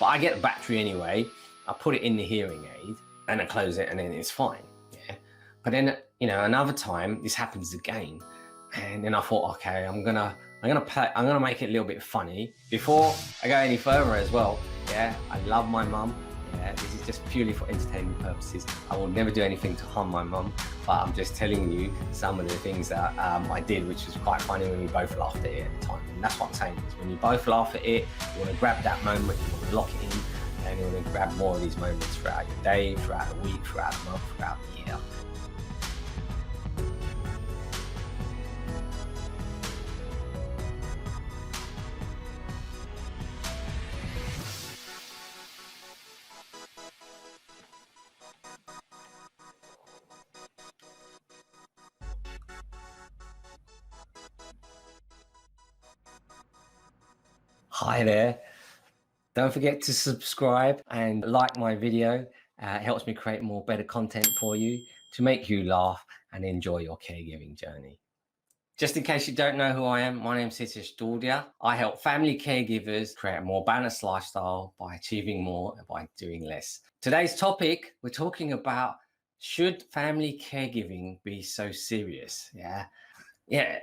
but I get the battery anyway. I put it in the hearing aid and I close it and then it's fine. Yeah. But then, another time this happens again. And then I thought, okay, I'm gonna make it a little bit funny. Before I go any further as well, yeah, I love my mum. Yeah, this is just purely for entertainment purposes. I will never do anything to harm my mum, but I'm just telling you some of the things that I did, which was quite funny when we both laughed at it at the time. And that's what I'm saying, is when you both laugh at it, you want to grab that moment, you want to lock it in, and you want to grab more of these moments throughout your day, throughout the week, throughout the month, throughout the year. Hi there. Don't forget to subscribe and like my video. It helps me create more better content for you to make you laugh and enjoy your caregiving journey. Just in case you don't know who I am, my name's Hitesh Daudia. I help family caregivers create a more balanced lifestyle by achieving more and by doing less. Today's topic, we're talking about, should family caregiving be so serious? Yeah,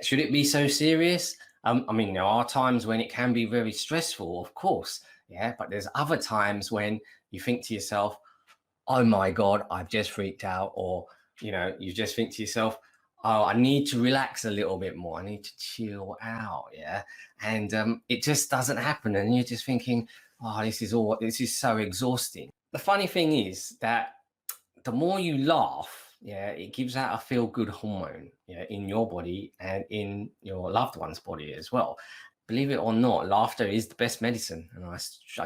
should it be so serious? I mean, there are times when it can be very stressful, of course, yeah, but there's other times when you think to yourself, oh my God, I've just freaked out, or, you just think to yourself, oh, I need to relax a little bit more. I need to chill out, yeah, and it just doesn't happen, and you're just thinking, oh, this is so exhausting. The funny thing is that the more you laugh, yeah, it gives out a feel-good hormone, yeah, in your body and in your loved one's body as well. Believe it or not, laughter is the best medicine, and I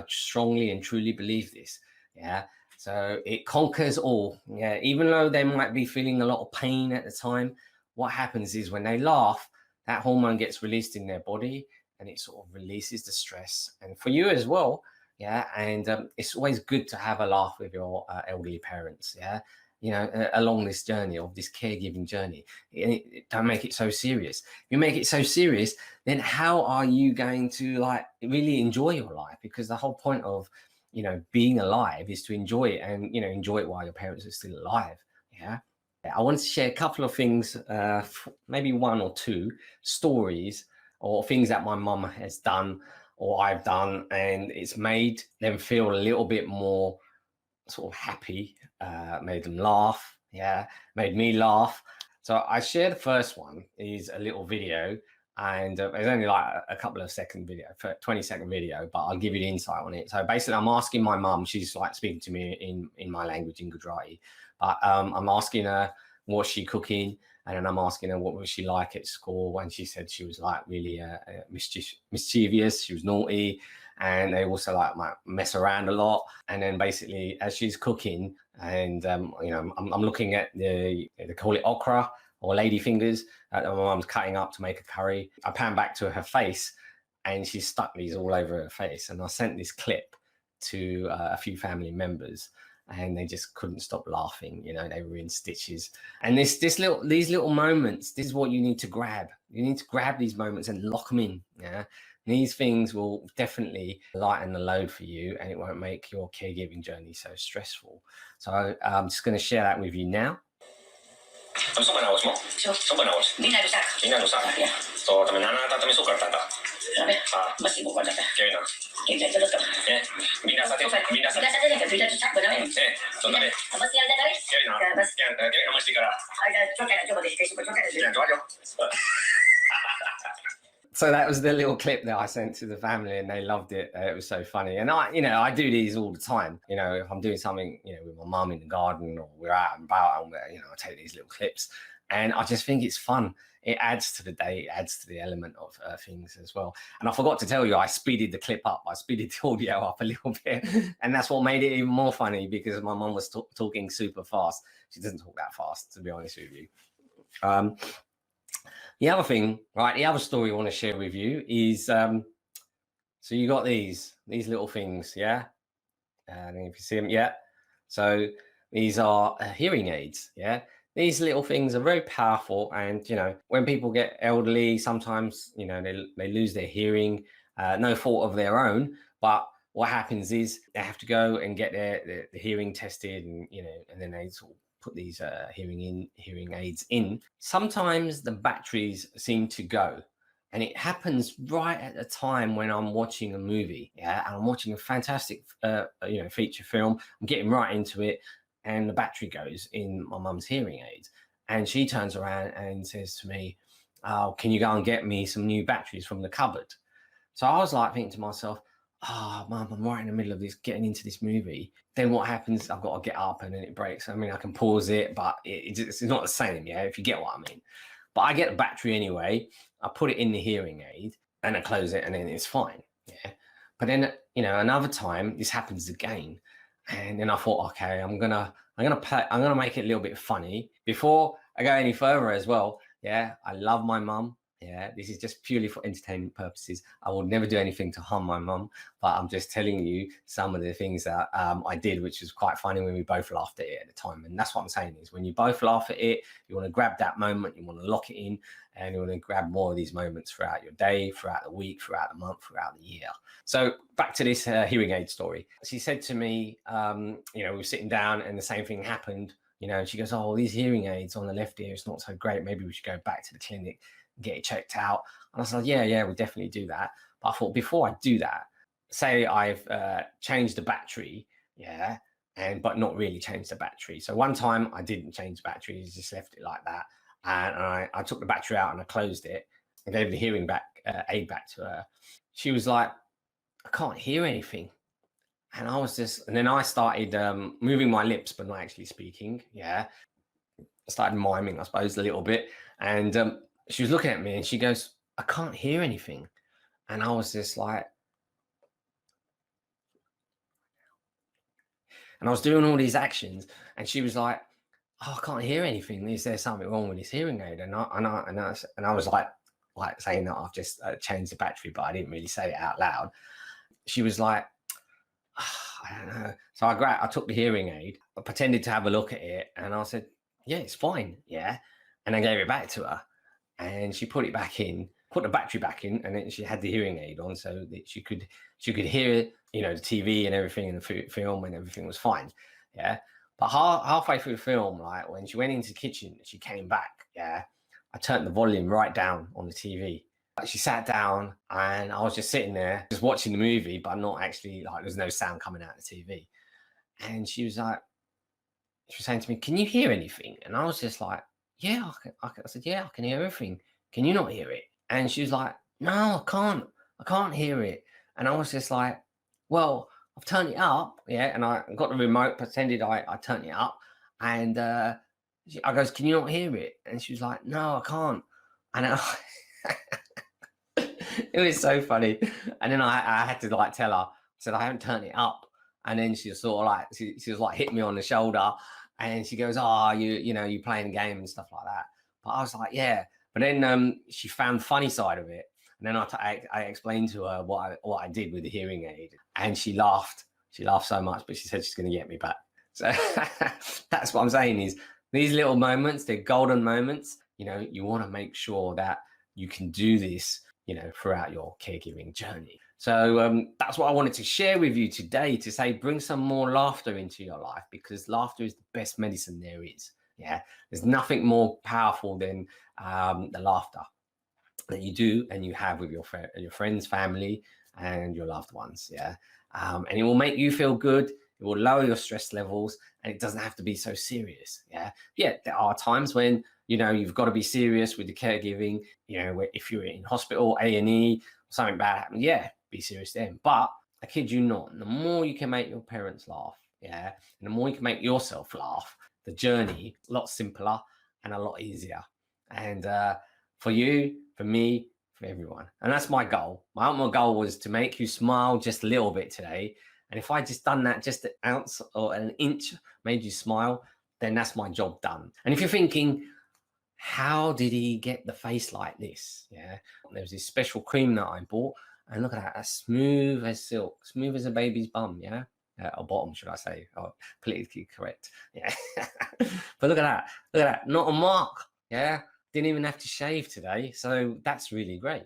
strongly and truly believe this. Yeah, so it conquers all. Yeah, even though they might be feeling a lot of pain at the time, what happens is when they laugh, that hormone gets released in their body, and it sort of releases the stress, and for you as well. Yeah, and it's always good to have a laugh with your elderly parents. Yeah, along this journey of this caregiving journey. Don't make it so serious. If you make it so serious, then how are you going to really enjoy your life? Because the whole point of, being alive is to enjoy it, and, enjoy it while your parents are still alive. Yeah. I wanted to share a couple of things, maybe one or two stories or things that my mum has done or I've done, and it's made them feel a little bit more sort of happy, made them laugh, yeah, made me laugh. So I share the first one is a little video, and it's only like a couple of second video, 20-second video, but I'll give you the insight on it. So basically I'm asking my mum, she's like speaking to me in my language, in Gujarati, but I'm asking her what's she cooking, and then I'm asking her what was she like at school, and she said she was like really mischievous, she was naughty, and they also might mess around a lot. And then basically as she's cooking, and I'm looking at they call it okra or lady fingers that my mum's cutting up to make a curry. I pan back to her face, and she's stuck these all over her face, and I sent this clip to a few family members, and they just couldn't stop laughing. They were in stitches. And these little moments, this is what you need to grab. You need to grab these moments and lock them in. Yeah, these things will definitely lighten the load for you, and it won't make your caregiving journey so stressful. So I'm just going to share that with you now. Someone else mo? Someone else. Di na rusak. Di na rusak. Ya. So teman anak atau teman sukar tata. Sabi. Masih bukan tata. Kaya na. Kaya na lusak. Bina sa ni kaya rusak ba namin? So tabi. Masih ada dari? Kaya na. Kaya na masih kara. Ada coba deh. Facebook coba deh. Jangan coba. So that was the little clip that I sent to the family, and they loved it. It was so funny. And I do these all the time. If I'm doing something, with my mum in the garden, or we're out and about, and I take these little clips, and I just think it's fun. It adds to the day, it adds to the element of things as well. And I forgot to tell you, I speeded the clip up. I speeded the audio up a little bit, and that's what made it even more funny, because my mum was talking super fast. She doesn't talk that fast, to be honest with you. The other thing, right, the other story I want to share with you is, so you got these little things, yeah? And if you see them, yeah. So these are hearing aids, yeah? These little things are very powerful, and, when people get elderly, sometimes, they lose their hearing, no fault of their own, but what happens is they have to go and get their hearing tested, and and then they sort of put these hearing aids in. Sometimes the batteries seem to go, and it happens right at the time when I'm watching a movie, and I'm watching a fantastic feature film. I'm getting right into it, and the battery goes in my mum's hearing aids, and she turns around and says to me, "Oh, can you go and get me some new batteries from the cupboard?" So I was like thinking to myself, "Oh, Mum, I'm right in the middle of this, getting into this movie. Then what happens? I've got to get up and then it breaks. I mean, I can pause it, but it's not the same, if you get what I mean." But I get the battery anyway. I put it in the hearing aid and I close it, and then it's fine. But then, another time this happens again. And then I thought, okay, I'm gonna make it a little bit funny. Before I go any further as well, I love my mum. This is just purely for entertainment purposes. I will never do anything to harm my mum, but I'm just telling you some of the things that I did, which was quite funny when we both laughed at it at the time. And that's what I'm saying is, when you both laugh at it, you want to grab that moment, you want to lock it in, and you want to grab more of these moments throughout your day, throughout the week, throughout the month, throughout the year. So back to this hearing aid story. She said to me, we were sitting down and the same thing happened. And she goes, "Oh, these hearing aids on the left ear, it's not so great. Maybe we should go back to the clinic, get it checked out." And I was like, yeah, we'll definitely do that. But I thought, before I do that, say I've changed the battery, but not really changed the battery. So one time I didn't change the battery, just left it like that. And I took the battery out and I closed it and gave the hearing aid back to her. She was like, "I can't hear anything." And and then I started moving my lips, but not actually speaking. I started miming, I suppose, a little bit. And she was looking at me and she goes, "I can't hear anything." And I was just like, and I was doing all these actions, and she was like, "Oh, I can't hear anything. Is there something wrong with this hearing aid?" And I was like saying that I've just changed the battery, but I didn't really say it out loud. She was like, "I don't know." So I took the hearing aid, I pretended to have a look at it, and I said, "Yeah, it's fine." And I gave it back to her, and she put it back in, put the battery back in, and then she had the hearing aid on so that she could hear, the TV and everything in the film, and everything was fine. But halfway through the film, like when she went into the kitchen, she came back. I turned the volume right down on the TV. She sat down and I was just sitting there, just watching the movie, but not actually, like, there's no sound coming out of the TV. And she was saying to me, "Can you hear anything?" And I was just like, "Yeah, I said, "Yeah, I can hear everything. Can you not hear it?" And she was like, "No, I can't hear it." And I was just like, "Well, I've turned it up." And I got the remote, pretended I turned it up. And I goes, "Can you not hear it?" And she was like, "No, I can't." And it was so funny. And then I had to tell her, I said, "I haven't turned it up." And then she was sort of she was hit me on the shoulder, and she goes, "Oh, you playing a game and stuff like that." But I was like, "Yeah." But then she found the funny side of it. And then I explained to her what I did with the hearing aid, and she laughed. She laughed so much, but she said she's going to get me back. So that's what I'm saying is, these little moments, they're golden moments. You want to make sure that you can do this, throughout your caregiving journey. So that's what I wanted to share with you today, to say, bring some more laughter into your life, because laughter is the best medicine there is. There's nothing more powerful than the laughter that you do and you have with your friends, family, and your loved ones. And it will make you feel good. It will lower your stress levels, and it doesn't have to be so serious. There are times when you've got to be serious with the caregiving. If you're in hospital, A&E, something bad happened, be serious then. But I kid you not, the more you can make your parents laugh, and the more you can make yourself laugh, the journey a lot simpler and a lot easier. And for you, for me, for everyone. And that's my goal. My ultimate goal was to make you smile just a little bit today. And if I just done that, just an ounce or an inch made you smile, then that's my job done. And if you're thinking, how did he get the face like this? There was this special cream that I bought, and look at that, as smooth as silk, smooth as a baby's bum. Or bottom, should I say? Oh, politically correct. But look at that, not a mark. Didn't even have to shave today, so that's really great.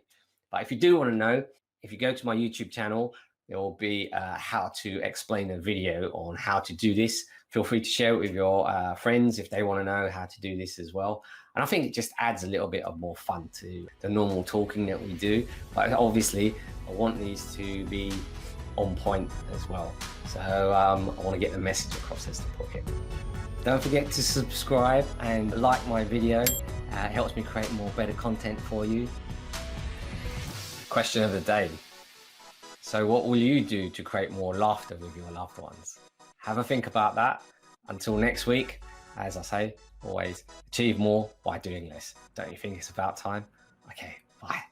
But if you do want to know, if you go to my YouTube channel, there will be how to explain a video on how to do this. Feel free to share it with your friends if they want to know how to do this as well. And I think it just adds a little bit of more fun to the normal talking that we do. But obviously, I want these to be on point as well. So I want to get the message across as to put it. Don't forget to subscribe and like my video. It helps me create more better content for you. Question of the day. So what will you do to create more laughter with your loved ones? Have a think about that. Until next week, as I say, always achieve more by doing less. Don't you think it's about time? Okay, bye.